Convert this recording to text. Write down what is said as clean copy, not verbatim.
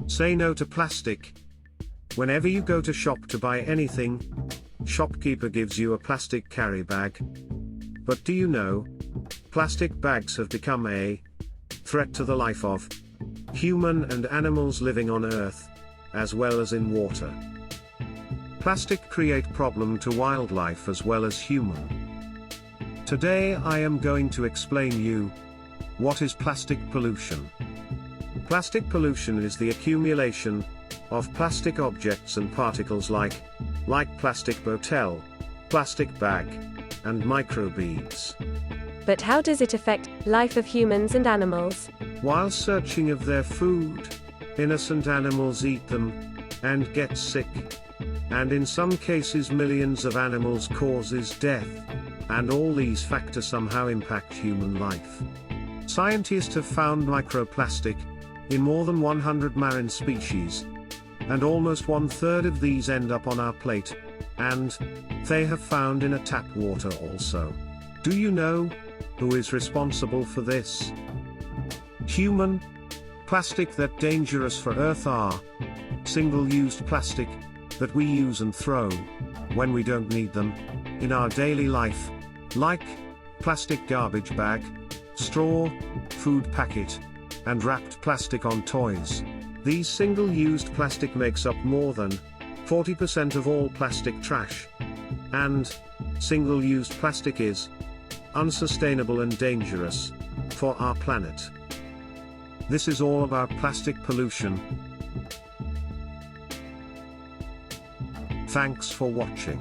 Say no to plastic. Whenever you go to shop to buy anything, shopkeeper gives you a plastic carry bag. But do you know, plastic bags have become a threat to the life of human and animals living on Earth, as well as in water. Plastic create problem to wildlife as well as human. Today I am going to explain you, what is plastic pollution. Plastic pollution is the accumulation of plastic objects and particles like plastic bottle, plastic bag, and microbeads. But how does it affect life of humans and animals? While searching of their food, innocent animals eat them and get sick. And in some cases millions of animals causes death, and all these factors somehow impact human life. Scientists have found microplastic in more than 100 marine species, and almost 1/3 of these end up on our plate, and they have found in a tap water also. Do you know who is responsible for this? Human. Plastic that dangerous for Earth are single-used plastic that we use and throw when we don't need them in our daily life, like plastic garbage bag, straw, food packet, and wrapped plastic on toys. These single-used plastic makes up more than 40% of all plastic trash. And single-used plastic is unsustainable and dangerous for our planet. This is all about plastic pollution. Thanks for watching.